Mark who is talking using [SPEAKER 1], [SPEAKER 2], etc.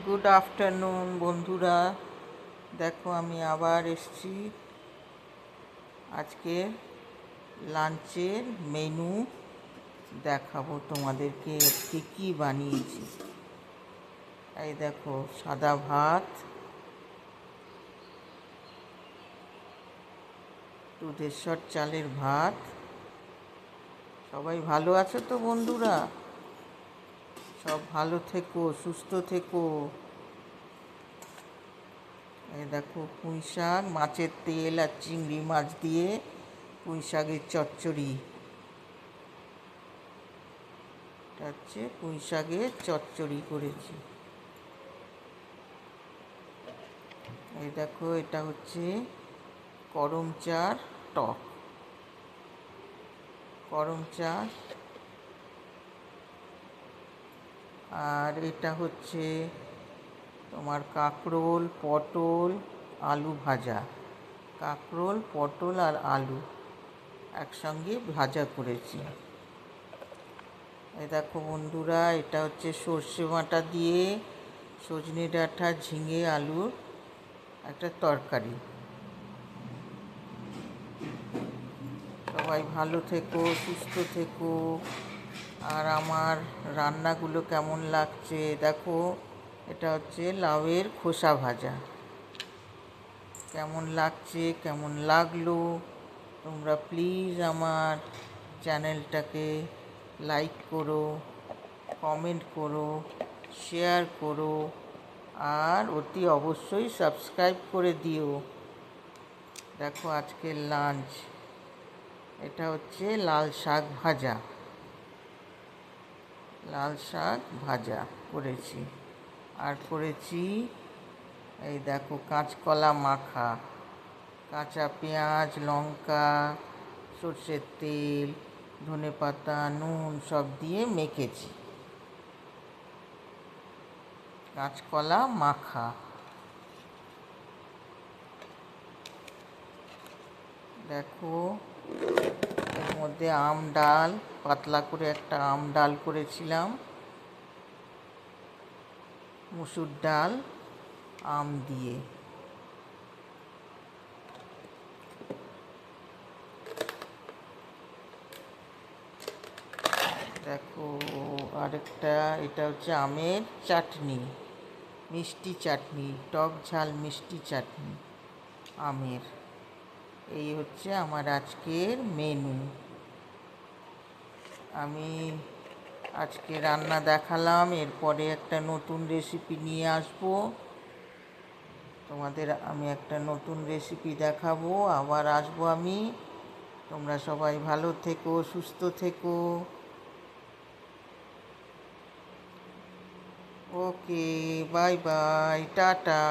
[SPEAKER 1] Good afternoon বন্ধুরা। দেখো আমি আবার এসেছি। আজকে লাঞ্চের মেনু দেখাবো তোমাদেরকে আজকে কী বানিয়েছি। এই দেখো, সাদা ভাত, দুধেশ্বর চালের ভাত। সবাই ভালো আছো তো বন্ধুরা? সব ভালো থেকো, সুস্থ থেকো। এই দেখো, পুঁই শাক, মাছের তেল আর চিংড়ি মাছ দিয়ে পুঁই শাকের চচ্চড়ি। এটা হচ্ছে পুঁই শাকের চচ্চড়ি করেছি। এই দেখো, এটা হচ্ছে করম চার টক, করম চা। আর এটা হচ্ছে তোমার কাঁকরোল, পটল, আলু ভাজা। কাঁকরোল, পটল আর আলু একসঙ্গে ভাজা করেছি। এই দেখো বন্ধুরা, এটা হচ্ছে সর্ষে বাটা দিয়ে সজনে ডাঁটা, ঝিঙে, আলুর একটা তরকারি। সবাই ভালো থেকো, সুস্থ থেকো। আর আমার রান্নাগুলো কেমন লাগছে দেখো। এটা হচ্ছে লাউয়ের খোসা ভাজা। কেমন লাগছে, কেমন লাগলো, তোমরা প্লিজ আমার চ্যানেলটাকে লাইক করো, কমেন্ট করো, শেয়ার করো, আর অতি অবশ্যই সাবস্ক্রাইব করে দিও। দেখো আজকের লাঞ্চ, এটা হচ্ছে লাল শাক ভাজা, লাল শাক ভাজা করেছি। আর করেছি এই দেখো কাঁচকলা মাখা, কাঁচা পেঁয়াজ, লঙ্কা, সর্ষের তেল, ধনেপাতা, নুন সব দিয়ে মেখেছি। কাঁচকলা মাখা। দেখো, এর মধ্যে আম ডাল, পাতলা করে একটা আম ডাল করেছিলাম, মুসুর ডাল, আম দিয়ে। দেখো আরেকটা, এটা হচ্ছে আমের চাটনি, মিষ্টি চাটনি, টক ঝাল মিষ্টি চাটনি আমের। এই হচ্ছে আমার আজকের মেনু। আমি আজকে রান্না দেখালাম, এরপরে একটা নতুন রেসিপি নিয়ে আসবো তোমাদের। আমি একটা নতুন রেসিপি দেখাবো, আবার আসবো আমি। তোমরা সবাই ভালো থেকো, সুস্থ থেকো। ওকে, বাই বাই, টাটা।